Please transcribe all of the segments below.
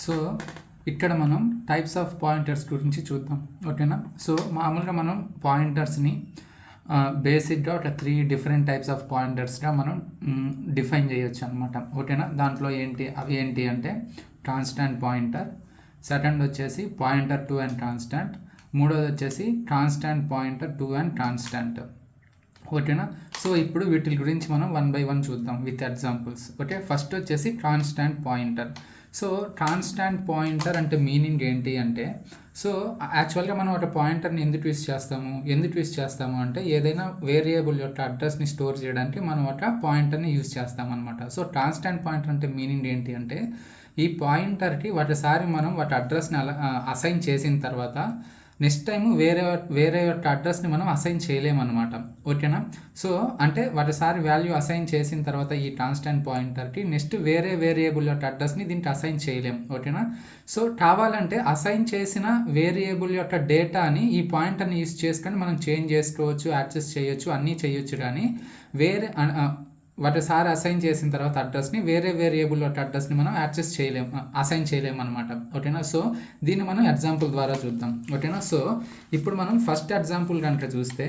So ఇక్కడ మనం types of pointers గురించి చూద్దాం, ఓకేనా. సో మామూలుగా మనం పాయింటర్స్ని బేసిక్గా ఒక 3 డిఫరెంట్ టైప్స్ ఆఫ్ పాయింటర్స్గా మనం డిఫైన్ చేయొచ్చు అనమాట, ఓకేనా. దాంట్లో అవి ఏంటి అంటే కాన్స్టాంట్ పాయింటర్, సెకండ్ వచ్చేసి పాయింటర్ టు అండ్ కాన్స్టాంట్, మూడోది వచ్చేసి constant pointer to and constant, ఓకేనా. సో ఇప్పుడు వీటి గురించి మనం 1 by 1 చూద్దాం విత్ ఎగ్జాంపుల్స్, ఓకే. ఫస్ట్ వచ్చేసి constant pointer. So constant pointer అంటే మీనింగ్ ఏంటి అంటే, సో యాక్చువల్గా మనం ఒక పాయింటర్ని ఎందుకు యూస్ చేస్తాము అంటే ఏదైనా వేరియబుల్ యొక్క అడ్రస్ని స్టోర్ చేయడానికి మనం ఒక పాయింటర్ని యూస్ చేస్తాం అనమాట. సో కాన్స్టాంట్ పాయింటర్ అంటే మీనింగ్ ఏంటి అంటే ఈ పాయింటర్కి ఒకసారి మనం వాటి అడ్రస్ని అసైన్ చేసిన తర్వాత నెక్స్ట్ టైం వేరే యొక్క అడ్రస్ని మనం అసైన్ చేయలేమన్నమాట, ఓకేనా. సో అంటే ఒకసారి వాల్యూ అసైన్ చేసిన తర్వాత ఈ కాన్స్టాంట్ పాయింటర్కి నెక్స్ట్ వేరే వేరియబుల్ యొక్క అడ్రస్ని దీనికి అసైన్ చేయలేం, ఓకేనా. సో కావాలంటే అసైన్ చేసిన వేరియబుల్ యొక్క డేటాని ఈ పాయింటర్ని యూస్ చేసుకొని మనం చేంజ్ చేసుకోవచ్చు, యాక్సెస్ చేయొచ్చు, అన్నీ చేయొచ్చు. కానీ వేరే ఒకసారి అసైన్ చేసిన తర్వాత అడ్రస్ని వేరే వేరియబుల్ యొక్క అడ్రస్ని మనం యాక్సెస్ అసైన్ చేయలేము అనమాట, ఓకేనా. సో దీన్ని మనం ఎగ్జాంపుల్ ద్వారా చూద్దాం, ఓకేనా. సో ఇప్పుడు మనం ఫస్ట్ ఎగ్జాంపుల్ కనుక చూస్తే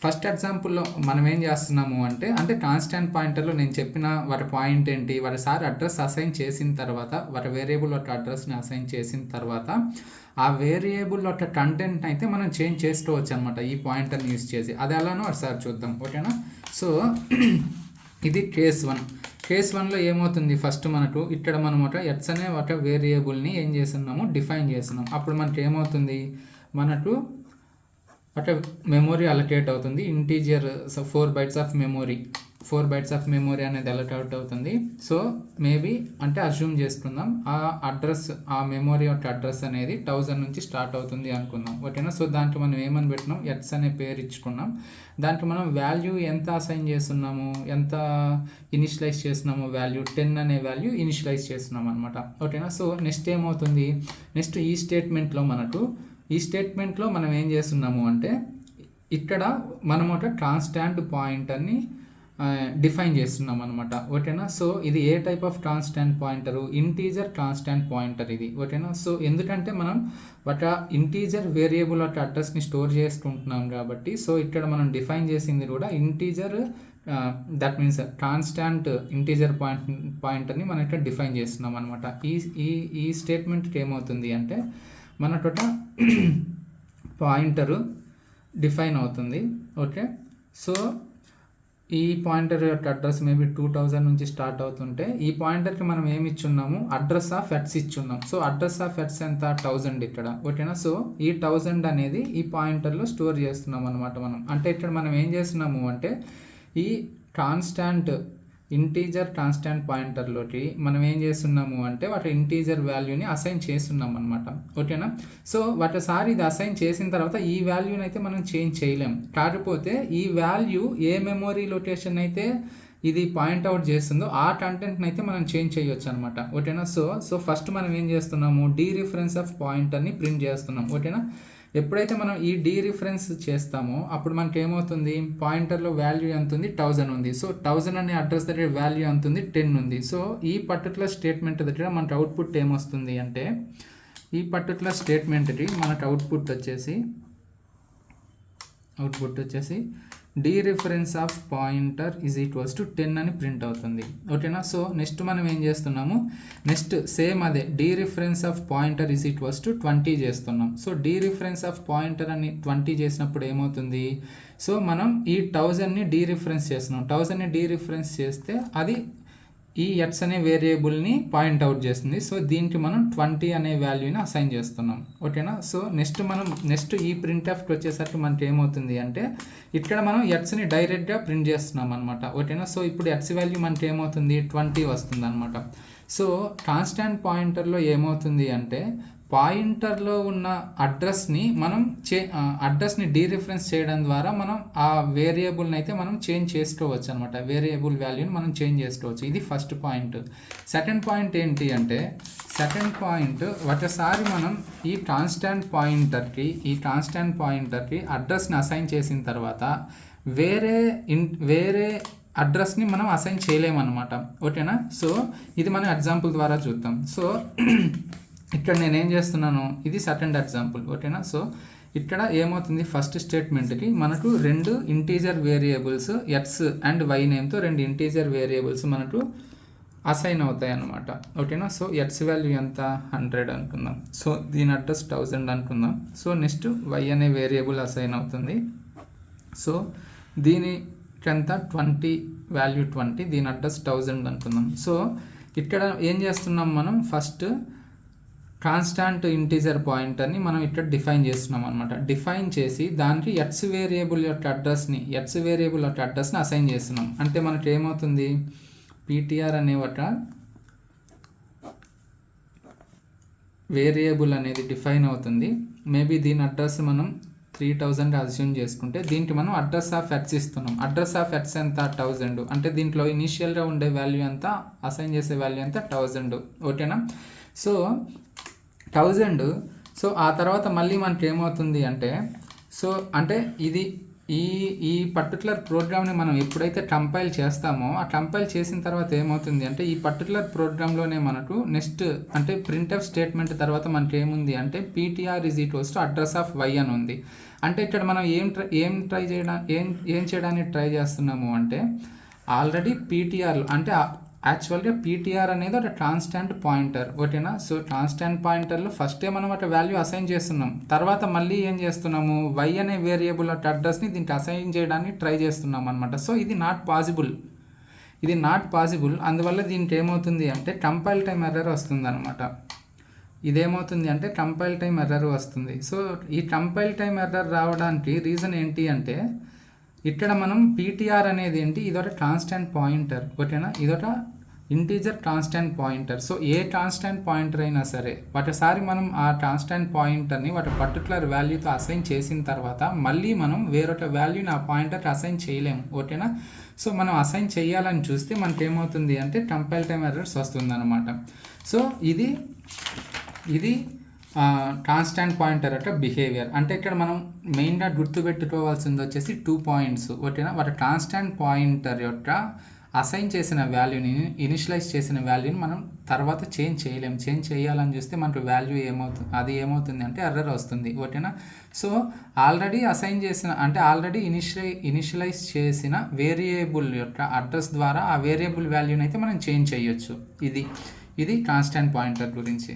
ఫస్ట్ ఎగ్జాంపుల్లో మనం ఏం చేస్తున్నాము అంటే కాన్స్టాంట్ పాయింటర్లో నేను చెప్పిన వాటి పాయింట్ ఏంటి, ఒకసారి అడ్రస్ అసైన్ చేసిన తర్వాత వాటి వేరియబుల్ యొక్క అడ్రస్ని అసైన్ చేసిన తర్వాత ఆ వేరియబుల్ యొక్క కంటెంట్ అయితే మనం చేంజ్ చేసుకోవచ్చు అనమాట ఈ పాయింటర్ని యూస్ చేసి. అది ఎలానో ఒకసారి చూద్దాం, ఓకేనా. సో ఇది కేస్ 1. కేస్ 1లో ఏమవుతుంది, ఫస్ట్ మనకు ఇక్కడ మనం ఒక ఎక్స్ అనే ఒక వేరియబుల్ని ఏం చేస్తున్నాము, డిఫైన్ చేస్తున్నాం. అప్పుడు మనకి ఏమవుతుంది, మనకు ఒక మెమొరీ అలొకేట్ అవుతుంది, ఇంటీజర్ 4 bytes ఆఫ్ మెమొరీ అనేది అలొకేట్ అవుతుంది. సో మేబీ అంటే అజ్యూమ్ చేసుకుందాం ఆ మెమొరీ యొక్క అడ్రస్ అనేది 1000 నుంచి స్టార్ట్ అవుతుంది అనుకుందాం, ఓకేనా. సో దాంట్లో మనం ఏమని పెట్టినాం, ఎక్స్ అనే పేరు ఇచ్చుకున్నాం. దాంట్లో మనం వాల్యూ ఎంత అసైన్ చేస్తున్నాము, ఎంత ఇనిషియలైజ్ చేస్తున్నాము, వాల్యూ 10 అనే వాల్యూ ఇనిషియలైజ్ చేస్తున్నాం అనమాట, ఓకేనా. సో నెక్స్ట్ ఏమవుతుంది, నెక్స్ట్ ఈ స్టేట్మెంట్లో మనం ఏం చేస్తున్నాము అంటే ఇక్కడ మనం ఒక కాన్స్టాంట్ పాయింటర్ని డిఫైన్ చేస్తున్నాం అనమాట, ఓకేనా. సో ఇది a type of constant pointer, integer constant pointer ఇది, ఓకేనా. సో ఎందుకంటే మనం ఒక ఇంటీజర్ వేరియబుల్ యొక్క అడ్రస్ని స్టోర్ చేసుకుంటున్నాం కాబట్టి సో ఇక్కడ మనం డిఫైన్ చేసింది కూడా integer, that means constant integer పాయింటర్ని మనం ఇక్కడ డిఫైన్ చేస్తున్నాం అనమాట. ఈ స్టేట్మెంట్కి ఏమవుతుంది అంటే మనకు పాయింటరు డిఫైన్ అవుతుంది, ఓకే. సో ఈ పాయింటర్ యొక్క అడ్రస్ మేబీ 2000 నుంచి స్టార్ట్ అవుతుంటే ఈ పాయింటర్కి మనం ఏమి ఇచ్చున్నాము, అడ్రస్ ఆఫ్ ఎక్స్ ఇచ్చున్నాం. సో అడ్రస్ ఆఫ్ ఎక్స్ ఎంత, 1000 ఇక్కడ, ఓకేనా. సో ఈ 1000 అనేది ఈ పాయింటర్లో స్టోర్ చేస్తున్నాం అనమాట మనం. అంటే ఇక్కడ మనం ఏం చేస్తున్నాము అంటే ఈ ఇంటీజర్ కాన్స్టాంట్ పాయింటర్లోకి మనం ఏం చేస్తున్నాము అంటే వాటి ఇంటీజర్ వాల్యూని అసైన్ చేస్తున్నాం అనమాట, ఓకేనా. సో ఒకసారి ఇది అసైన్ చేసిన తర్వాత ఈ వాల్యూని అయితే మనం చేంజ్ చేయలేం. కాకపోతే ఈ వాల్యూ ఏ మెమొరీ లొకేషన్ అయితే ఇది పాయింట్అవుట్ చేస్తుందో ఆ కంటెంట్ని అయితే మనం చేంజ్ చేయొచ్చు అనమాట, ఓకేనా. సో ఫస్ట్ మనం ఏం చేస్తున్నాము, డీరిఫరెన్స్ ఆఫ్ పాయింటర్ని ప్రింట్ చేస్తున్నాం, ఓకేనా. ఎప్పుడైతే మనం ఈ డీరిఫరెన్స్ చేస్తామో అప్పుడు మనకి ఏమవుతుంది, పాయింటర్లో వాల్యూ ఎంత ఉంది, 1000 ఉంది. సో 1000 అనే అడ్రస్ దగ్గర వాల్యూ ఎంత ఉంది, 10 ఉంది. సో ఈ పర్టికులర్ స్టేట్మెంట్ దగ్గర మనకు అవుట్పుట్ ఏమొస్తుంది అంటే ఈ పర్టికులర్ స్టేట్మెంట్కి మనకు అవుట్పుట్ వచ్చేసి dereference of pointer is equals to 10 అని ప్రింట్ అవుతుంది, ఓకేనా. సో నెక్స్ట్ మనం ఏం చేస్తున్నాము, నెక్స్ట్ సేమ్ అదే dereference of pointer is equals to 20 చేస్తున్నాం. సో డీరిఫరెన్స్ ఆఫ్ పాయింటర్ అని 20 చేసినప్పుడు ఏమవుతుంది, సో మనం ఈ 1000ని డీరిఫరెన్స్ చేస్తున్నాం. 1000ని డీరిఫరెన్స్ చేస్తే అది ఈ ఎక్స్ అనే వేరియబుల్ని పాయింట్అవుట్ చేస్తుంది. సో దీనికి మనం 20 అనే వాల్యూని అసైన్ చేస్తున్నాం, ఓకేనా. సో నెక్స్ట్ ఈ ప్రింట్ఎఫ్కి వచ్చేసరికి మనకి ఏమవుతుంది అంటే ఇక్కడ మనం ఎక్స్ని డైరెక్ట్గా ప్రింట్ చేస్తున్నాం అనమాట, ఓకేనా. సో ఇప్పుడు ఎక్స్ వాల్యూ మనకి ఏమవుతుంది, 20 వస్తుంది అనమాట. సో కాన్స్టాంట్ పాయింటర్లో ఏమవుతుంది అంటే పాయింటర్లో ఉన్న అడ్రస్ని మనం అడ్రస్ని డీరిఫరెన్స్ చేయడం ద్వారా మనం ఆ వేరియబుల్ని అయితే మనం చేంజ్ చేసుకోవచ్చు అనమాట, వేరియబుల్ వాల్యూని మనం చేంజ్ చేసుకోవచ్చు. ఇది ఫస్ట్ పాయింట్. సెకండ్ పాయింట్ ఏంటి అంటే ఒకసారి మనం ఈ కాన్స్టాంట్ పాయింటర్కి అడ్రస్ని అసైన్ చేసిన తర్వాత వేరే అడ్రస్ని మనం అసైన్ చేయలేమన్నమాట, ఓకేనా. సో ఇది మనం ఎగ్జాంపుల్ ద్వారా చూద్దాం. సో ఇక్కడ నేనేం చేస్తున్నాను, ఇది సెకండ్ ఎగ్జాంపుల్, ఓకేనా. సో ఇక్కడ ఏమవుతుంది, ఫస్ట్ స్టేట్మెంట్కి మనకు 2 integer variables x and y నేమ్తో 2 ఇంటీజర్ వేరియబుల్స్ మనకు అసైన్ అవుతాయి అన్నమాట, ఓకేనా. సో ఎక్స్ వాల్యూ ఎంత 100 అనుకుందాం, సో దీని అడ్రస్ 1000 అనుకుందాం. సో నెక్స్ట్ వై అనే వేరియబుల్ అసైన్ అవుతుంది. సో దీనికంతా 20 వాల్యూ 20, దీని అడ్రస్ 1000 అనుకుందాం. సో ఇక్కడ ఏం చేస్తున్నాం, మనం ఫస్ట్ కాన్స్టాంట్ ఇంటీజర్ పాయింటర్ని మనం ఇక్కడ డిఫైన్ చేస్తున్నాం అనమాట. డిఫైన్ చేసి దానికి ఎక్స్ వేరియబుల్ యొక్క అడ్రస్ని అసైన్ చేస్తున్నాం. అంటే మనకి ఏమవుతుంది, పీటీఆర్ అనే ఒక వేరియబుల్ అనేది డిఫైన్ అవుతుంది. మేబీ దీని అడ్రస్ మనం 3000 అజ్యూమ్ చేసుకుంటే దీనికి మనం అడ్రస్ ఆఫ్ ఎక్స్ ఇస్తున్నాం. అడ్రస్ ఆఫ్ ఎక్స్ ఎంత 1000, అంటే దీంట్లో ఇనీషియల్గా ఉండే వాల్యూ ఎంత, అసైన్ చేసే వాల్యూ ఎంత 1000, ఓకేనా. సో 1000. సో ఆ తర్వాత మళ్ళీ మనకి ఏమవుతుంది అంటే, సో అంటే ఇది ఈ పర్టికులర్ ప్రోగ్రామ్ని మనం ఎప్పుడైతే కంపైల్ చేస్తామో, ఆ కంపైల్ చేసిన తర్వాత ఏమవుతుంది అంటే, ఈ పర్టికులర్ ప్రోగ్రాంలోనే మనకు నెక్స్ట్ అంటే ప్రింట్ఎఫ్ స్టేట్మెంట్ తర్వాత మనకి ఏముంది అంటే PTR is equals to address of Y అని ఉంది. అంటే ఇక్కడ మనం ఏం చేయడానికి ట్రై చేస్తున్నాము అంటే, ఆల్రెడీ పీటీఆర్ అంటే యాక్చువల్గా పీటీఆర్ అనేది ఒక కాన్స్టాంట్ పాయింటర్, ఓకేనా. సో కాన్స్టాంట్ పాయింటర్లో ఫస్టే మనం ఒక వాల్యూ అసైన్ చేస్తున్నాం, తర్వాత మళ్ళీ ఏం చేస్తున్నాము, వై అనే వేరియబుల్ యొక్క అడ్రస్ని దీనికి అసైన్ చేయడానికి ట్రై చేస్తున్నాం అనమాట. సో ఇది నాట్ పాసిబుల్, అందువల్ల దీనికి ఏమవుతుంది అంటే కంపైల్ టైం ఎర్రర్ వస్తుంది అనమాట. ఇదేమవుతుంది అంటే కంపైల్ టైం ఎర్రర్ వస్తుంది. సో ఈ కంపైల్ టైం ఎర్రర్ రావడానికి రీజన్ ఏంటి అంటే, ఇక్కడ మనం పీటీఆర్ అనేది ఏంటి, ఇదొక కాన్స్టాంట్ పాయింటర్, ఓకేనా. ఇదొక ఇంటీజర్ కాన్స్టాంట్ పాయింటర్. సో ఏ కాన్స్టాంట్ పాయింటర్ అయినా సరే ఒకసారి మనం ఆ కాన్స్టాంట్ పాయింటర్ని ఒక పర్టికులర్ వాల్యూతో అసైన్ చేసిన తర్వాత మళ్ళీ మనం వేరొక వాల్యూని ఆ పాయింటర్కి అసైన్ చేయలేము, ఓకేనా. సో మనం అసైన్ చేయాలని చూస్తే మనకి ఏమవుతుంది అంటే కంపైల్ టైం ఎర్రర్స్ వస్తుంది అనమాట. సో ఇది కాన్స్టాంట్ పాయింటర్ యొక్క బిహేవియర్. అంటే ఇక్కడ మనం మెయిన్గా గుర్తుపెట్టుకోవాల్సింది వచ్చేసి 2 పాయింట్స్, ఓకేనా. వాటి కాన్స్టాంట్ పాయింటర్ యొక్క అసైన్ చేసిన వాల్యూని, ఇనిషియలైజ్ చేసిన వాల్యూని మనం తర్వాత చేంజ్ చేయలేము. చేంజ్ చేయాలని చూస్తే మనకు వాల్యూ ఏమవుతుంది అంటే ఎర్రర్ వస్తుంది, ఓకేనా. సో ఆల్రెడీ అసైన్ చేసిన అంటే ఆల్రెడీ ఇనిషియలైజ్ చేసిన వేరియబుల్ యొక్క అడ్రస్ ద్వారా ఆ వేరియబుల్ వాల్యూని అయితే మనం చేంజ్ చేయొచ్చు. ఇది కాన్స్టాంట్ పాయింటర్ గురించి.